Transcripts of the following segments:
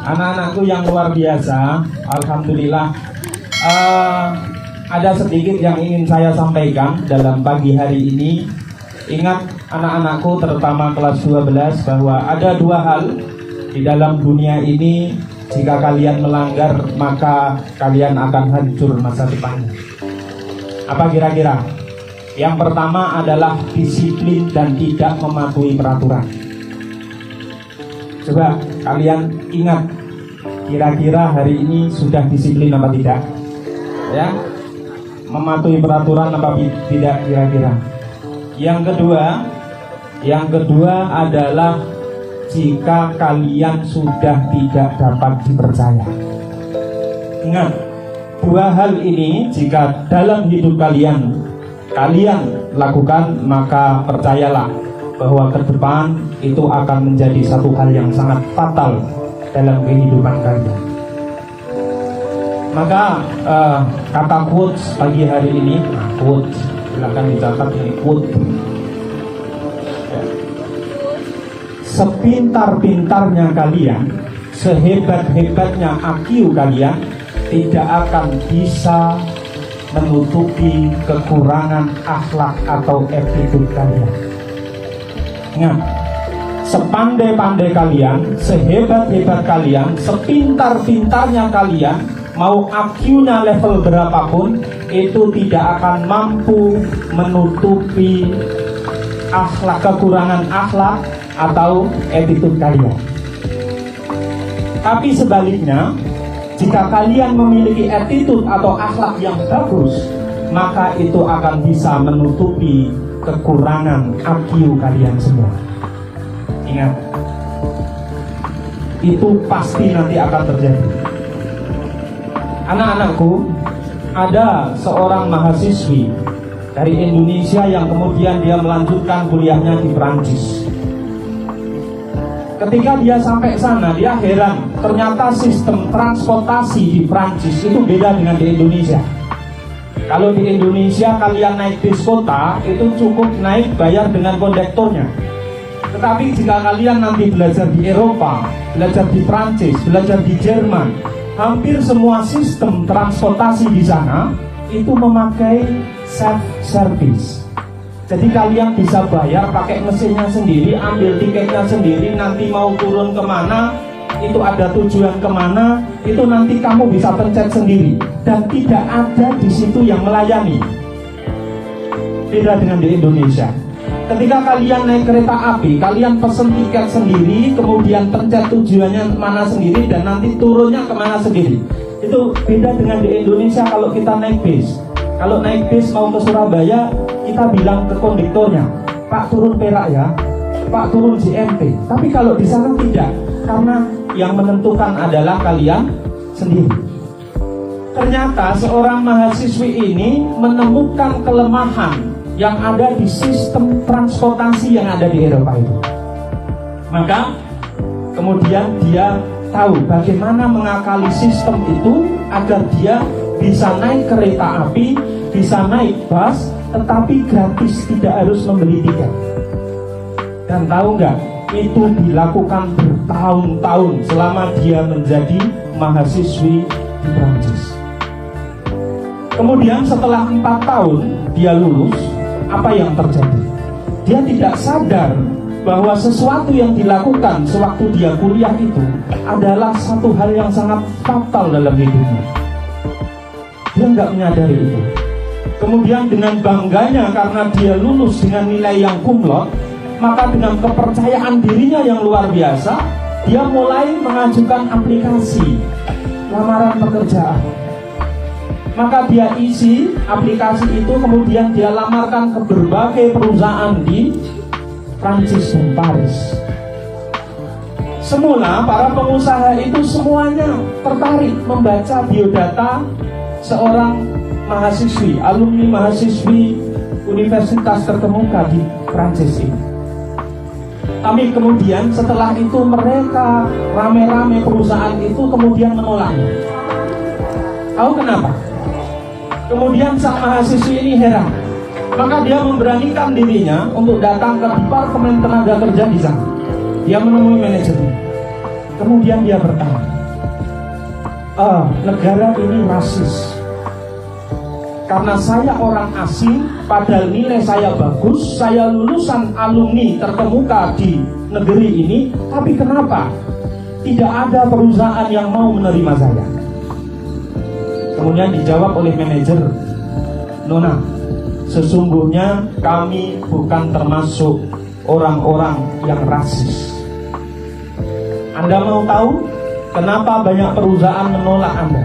anak-anakku yang luar biasa, alhamdulillah. Ada sedikit yang ingin saya sampaikan dalam pagi hari ini. Ingat anak-anakku terutama kelas 12 bahwa ada dua hal di dalam dunia ini. Jika kalian melanggar maka kalian akan hancur masa depannya. Apa kira-kira? Yang pertama adalah disiplin dan tidak mematuhi peraturan. Coba kalian ingat, kira-kira hari ini sudah disiplin apa tidak? Ya, mematuhi peraturan apa tidak kira-kira? Yang kedua adalah jika kalian sudah tidak dapat dipercaya. Ingat, dua hal ini jika dalam hidup kalian lakukan, maka percayalah bahwa ke depan itu akan menjadi satu hal yang sangat fatal dalam kehidupan kalian. Maka kata quotes pagi hari ini, quotes, silakan dicatat ini quote. Sepintar-pintarnya kalian, sehebat-hebatnya IQ kalian, tidak akan bisa menutupi kekurangan akhlak atau attitude kalian. Ingat, sepandai-pandai kalian, sehebat-hebat kalian, sepintar-pintarnya kalian, mau IQ-nya level berapapun, itu tidak akan mampu menutupi akhlak, kekurangan akhlak atau attitude kalian. Tapi sebaliknya, jika kalian memiliki attitude atau akhlak yang bagus, maka itu akan bisa menutupi kekurangan IQ kalian semua. Ingat, itu pasti nanti akan terjadi. Anak-anakku, ada seorang mahasiswi dari Indonesia yang kemudian dia melanjutkan kuliahnya di Perancis. Ketika dia sampai sana, dia heran, ternyata sistem transportasi di Prancis itu beda dengan di Indonesia. Kalau di Indonesia kalian naik bis kota, itu cukup naik bayar dengan kondektornya. Tetapi jika kalian nanti belajar di Eropa, belajar di Prancis, belajar di Jerman, hampir semua sistem transportasi di sana itu memakai self-service. Jadi kalian bisa bayar pakai mesinnya sendiri, ambil tiketnya sendiri, nanti mau turun kemana, itu ada tujuan kemana, itu nanti kamu bisa pencet sendiri. Dan tidak ada di situ yang melayani. Beda dengan di Indonesia. Ketika kalian naik kereta api, kalian pesen tiket sendiri, kemudian pencet tujuannya mana sendiri, dan nanti turunnya kemana sendiri. Itu beda dengan di Indonesia kalau kita naik bis. Kalau naik bis mau ke Surabaya, kita bilang ke kondektornya, Pak turun Perak ya, Pak turun JMT. Tapi kalau di sana tidak, karena yang menentukan adalah kalian sendiri. Ternyata seorang mahasiswi ini menemukan kelemahan yang ada di sistem transportasi yang ada di Eropa itu. Maka kemudian dia tahu bagaimana mengakali sistem itu agar dia bisa naik kereta api, bisa naik bus, tetapi gratis, tidak harus membeli tiket. Dan tahu nggak, itu dilakukan bertahun-tahun selama dia menjadi mahasiswi di Prancis. Kemudian setelah 4 tahun dia lulus, apa yang terjadi? Dia tidak sadar bahwa sesuatu yang dilakukan sewaktu dia kuliah itu adalah satu hal yang sangat fatal dalam hidupnya. Dia nggak menyadari itu. Kemudian dengan bangganya karena dia lulus dengan nilai yang cum laude, maka dengan kepercayaan dirinya yang luar biasa, dia mulai mengajukan aplikasi lamaran pekerjaan. Maka dia isi aplikasi itu, kemudian dia lamarkan ke berbagai perusahaan di Prancis dan Paris. Semula para pengusaha itu semuanya tertarik membaca biodata seorang mahasiswi, alumni mahasiswi universitas terkemuka di Prancis ini. Tapi kemudian setelah itu mereka rame-rame perusahaan itu kemudian menolaknya. Tahu kenapa? Kemudian sang mahasiswi ini heran. Maka dia memberanikan dirinya untuk datang ke Departemen Tenaga Kerja di sana. Dia menemui manajernya. Kemudian dia bertanya, negara ini rasis. Karena saya orang asing, padahal nilai saya bagus, saya lulusan alumni terkemuka di negeri ini, tapi kenapa tidak ada perusahaan yang mau menerima saya? Kemudian dijawab oleh manajer, Nona, sesungguhnya kami bukan termasuk orang-orang yang rasis. Anda mau tahu kenapa banyak perusahaan menolak Anda?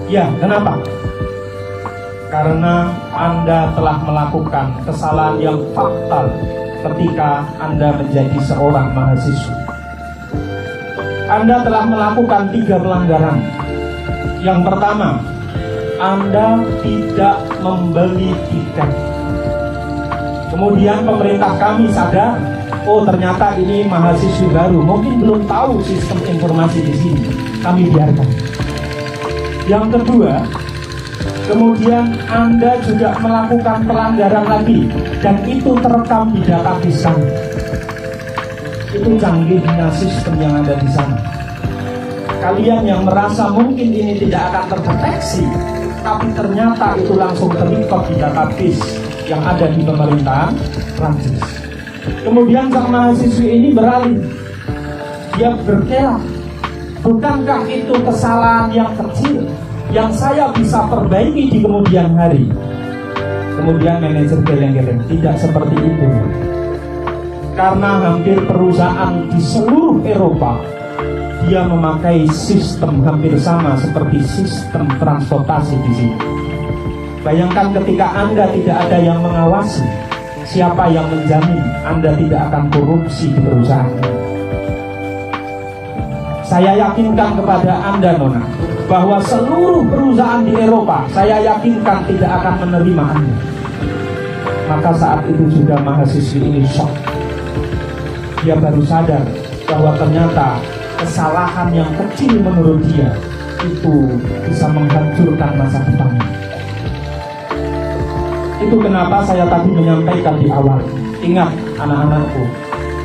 Ya, kenapa? Karena Anda telah melakukan kesalahan yang fatal ketika Anda menjadi seorang mahasiswa. Anda telah melakukan 3 pelanggaran. Yang pertama, Anda tidak membeli tiket. Kemudian pemerintah kami sadar, oh ternyata ini mahasiswa baru, mungkin belum tahu sistem informasi di sini. Kami biarkan. Yang kedua, kemudian Anda juga melakukan pelanggaran lagi, dan itu terekam di database kami. Itu canggihnya sistem yang ada di sana. Kalian yang merasa mungkin ini tidak akan terdeteksi, tapi ternyata itu langsung terrecord di database yang ada di pemerintahan Prancis. Kemudian sang mahasiswi ini beralih, dia berkelak, bukankah itu kesalahan yang kecil yang saya bisa perbaiki di kemudian hari? Kemudian manajer geleng-geleng, tidak seperti itu. Karena hampir perusahaan di seluruh Eropa, dia memakai sistem hampir sama seperti sistem transportasi di sini. Bayangkan ketika Anda tidak ada yang mengawasi, siapa yang menjamin Anda tidak akan korupsi di perusahaan ini? Saya yakinkan kepada Anda, Nona, bahwa seluruh perusahaan di Eropa, saya yakinkan tidak akan menerima Anda. Maka saat itu juga mahasiswi ini shock. Dia baru sadar bahwa ternyata kesalahan yang kecil menurut dia itu bisa menghancurkan masa depannya. Itu kenapa saya tadi menyampaikan di awal, ingat anak-anakku,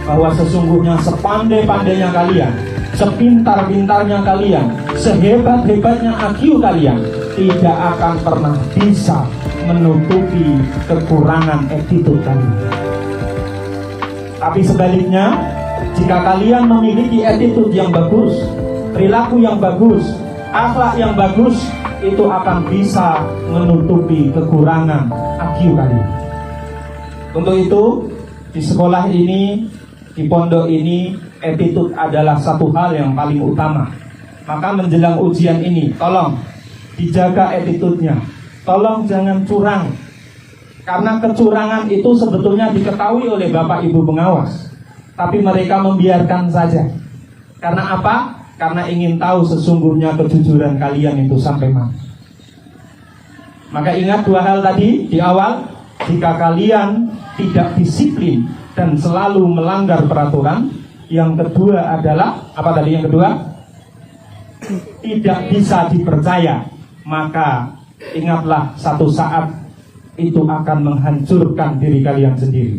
bahwa sesungguhnya sepandai-pandainya kalian, sepintar-pintarnya kalian, sehebat-hebatnya IQ kalian, tidak akan pernah bisa menutupi kekurangan attitude kalian. Tapi sebaliknya, jika kalian memiliki attitude yang bagus, perilaku yang bagus, akhlak yang bagus, itu akan bisa menutupi kekurangan IQ kalian. Untuk itu, di sekolah ini, di pondok ini, attitude adalah satu hal yang paling utama. Maka menjelang ujian ini, tolong dijaga attitude-nya. Tolong jangan curang. Karena kecurangan itu sebetulnya diketahui oleh Bapak Ibu pengawas, tapi mereka membiarkan saja. Karena apa? Karena ingin tahu sesungguhnya kejujuran kalian itu sampai mana. Maka ingat 2 hal tadi di awal. Jika kalian tidak disiplin dan selalu melanggar peraturan, yang kedua adalah apa tadi yang kedua? Tidak bisa dipercaya. Maka ingatlah satu saat itu akan menghancurkan diri kalian sendiri.